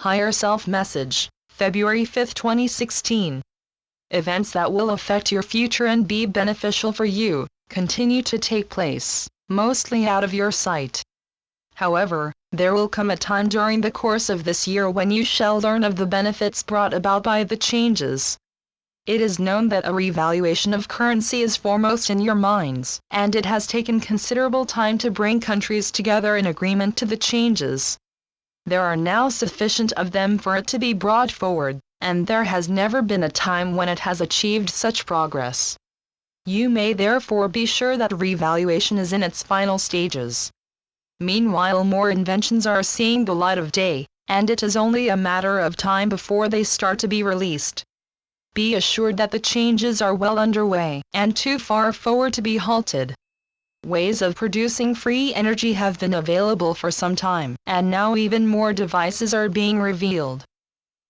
Higher Self Message, February 5, 2016. Events that will affect your future and be beneficial for you continue to take place, mostly out of your sight. However, there will come a time during the course of this year when you shall learn of the benefits brought about by the changes. It is known that a revaluation of currency is foremost in your minds, and it has taken considerable time to bring countries together in agreement to the changes. There are now sufficient of them for it to be brought forward, and there has never been a time when it has achieved such progress. You may therefore be sure that revaluation is in its final stages. Meanwhile, more inventions are seeing the light of day, and it is only a matter of time before they start to be released. Be assured that the changes are well underway, and too far forward to be halted. Ways of producing free energy have been available for some time, and now even more devices are being revealed.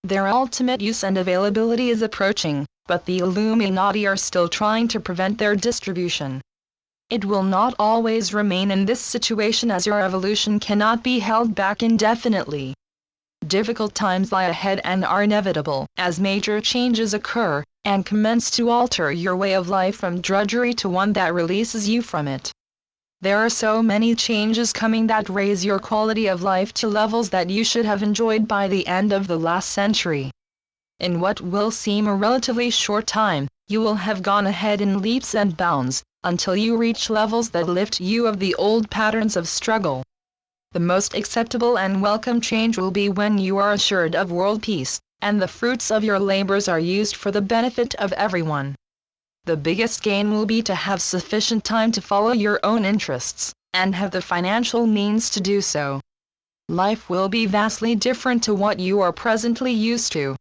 Their ultimate use and availability is approaching, but the Illuminati are still trying to prevent their distribution. It will not always remain in this situation, as your evolution cannot be held back indefinitely. Difficult times lie ahead and are inevitable, as major changes occur, and commence to alter your way of life from drudgery to one that releases you from it. There are so many changes coming that raise your quality of life to levels that you should have enjoyed by the end of the last century. In what will seem a relatively short time, you will have gone ahead in leaps and bounds, until you reach levels that lift you of the old patterns of struggle. The most acceptable and welcome change will be when you are assured of world peace, and the fruits of your labors are used for the benefit of everyone. The biggest gain will be to have sufficient time to follow your own interests, and have the financial means to do so. Life will be vastly different to what you are presently used to.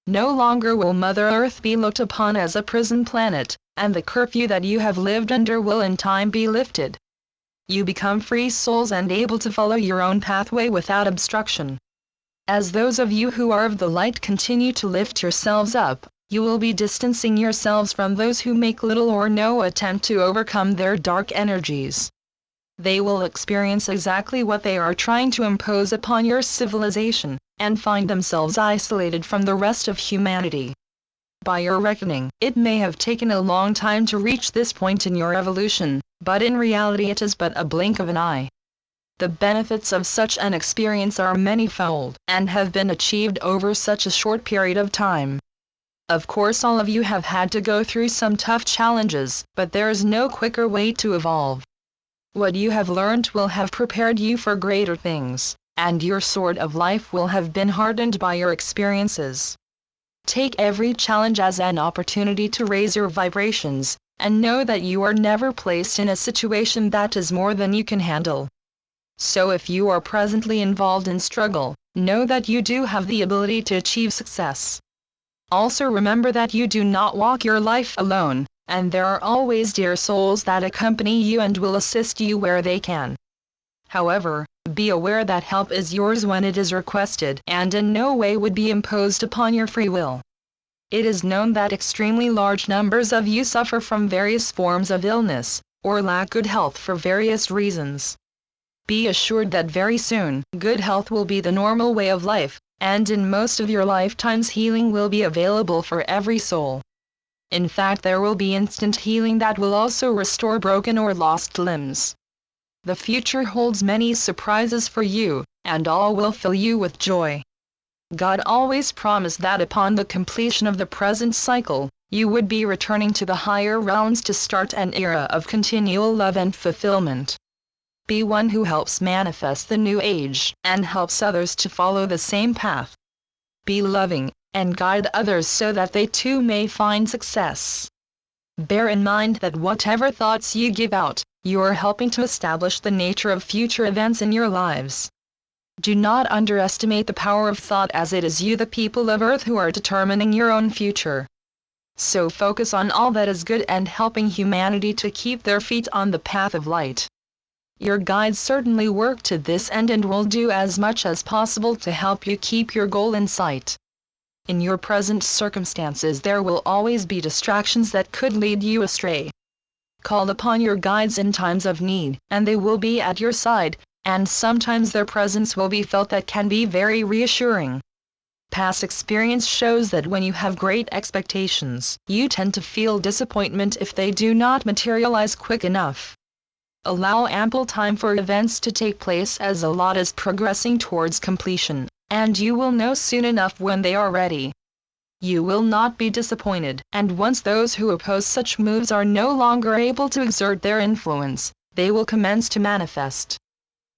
No longer will Mother Earth be looked upon as a prison planet, and the curfew that you have lived under will in time be lifted. You become free souls and able to follow your own pathway without obstruction. As those of you who are of the light continue to lift yourselves up, you will be distancing yourselves from those who make little or no attempt to overcome their dark energies. They will experience exactly what they are trying to impose upon your civilization, and find themselves isolated from the rest of humanity. By your reckoning, it may have taken a long time to reach this point in your evolution, but in reality it is but a blink of an eye. The benefits of such an experience are manyfold, and have been achieved over such a short period of time. Of course, all of you have had to go through some tough challenges, but there is no quicker way to evolve. What you have learned will have prepared you for greater things, and your sword of life will have been hardened by your experiences. Take every challenge as an opportunity to raise your vibrations, and know that you are never placed in a situation that is more than you can handle. So if you are presently involved in struggle, know that you do have the ability to achieve success. Also remember that you do not walk your life alone, and there are always dear souls that accompany you and will assist you where they can. However, be aware that help is yours when it is requested and in no way would be imposed upon your free will. It is known that extremely large numbers of you suffer from various forms of illness, or lack good health for various reasons. Be assured that very soon, good health will be the normal way of life, and in most of your lifetimes healing will be available for every soul. In fact, there will be instant healing that will also restore broken or lost limbs. The future holds many surprises for you, and all will fill you with joy. God always promised that upon the completion of the present cycle, you would be returning to the higher realms to start an era of continual love and fulfillment. Be one who helps manifest the new age, and helps others to follow the same path. Be loving, and guide others so that they too may find success. Bear in mind that whatever thoughts you give out, you are helping to establish the nature of future events in your lives. Do not underestimate the power of thought, as it is you, the people of Earth, who are determining your own future. So focus on all that is good and helping humanity to keep their feet on the path of light. Your guides certainly work to this end and will do as much as possible to help you keep your goal in sight. In your present circumstances, there will always be distractions that could lead you astray. Call upon your guides in times of need, and they will be at your side, and sometimes their presence will be felt that can be very reassuring. Past experience shows that when you have great expectations, you tend to feel disappointment if they do not materialize quick enough. Allow ample time for events to take place as a lot is progressing towards completion, and you will know soon enough when they are ready. You will not be disappointed, and once those who oppose such moves are no longer able to exert their influence, they will commence to manifest.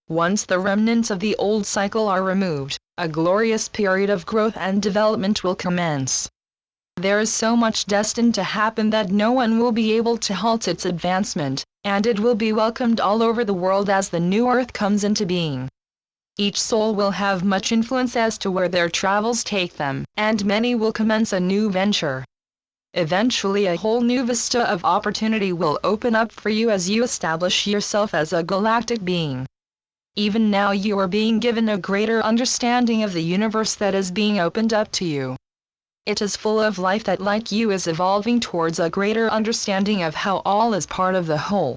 Once the remnants of the old cycle are removed, a glorious period of growth and development will commence. There is so much destined to happen that no one will be able to halt its advancement, and it will be welcomed all over the world as the new earth comes into being. Each soul will have much influence as to where their travels take them, and many will commence a new venture. Eventually a whole new vista of opportunity will open up for you as you establish yourself as a galactic being. Even now you are being given a greater understanding of the universe that is being opened up to you. It is full of life that, like you, is evolving towards a greater understanding of how all is part of the whole.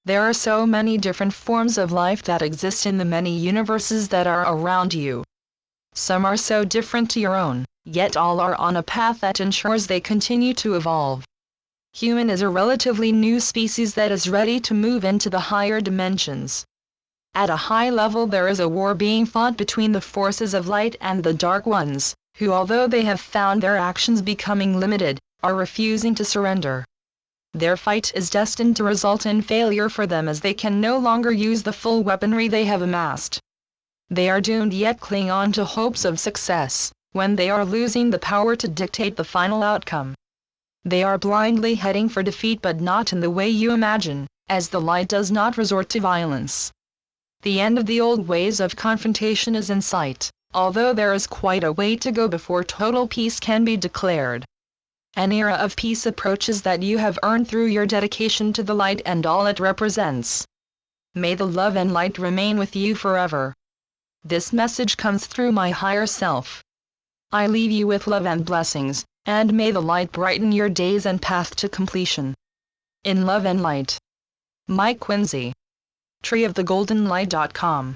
There are so many different forms of life that exist in the many universes that are around you. Some are so different to your own, yet all are on a path that ensures they continue to evolve. Human is a relatively new species that is ready to move into the higher dimensions. At a high level there is a war being fought between the forces of light and the dark ones, who, although they have found their actions becoming limited, are refusing to surrender. Their fight is destined to result in failure for them as they can no longer use the full weaponry they have amassed. They are doomed, yet cling on to hopes of success, when they are losing the power to dictate the final outcome. They are blindly heading for defeat, but not in the way you imagine, as the light does not resort to violence. The end of the old ways of confrontation is in sight, although there is quite a way to go before total peace can be declared. An era of peace approaches that you have earned through your dedication to the light and all it represents. May the love and light remain with you forever. This message comes through my higher self. I leave you with love and blessings, and may the light brighten your days and path to completion. In love and light. Mike Quincy. treeofthegoldenlight.com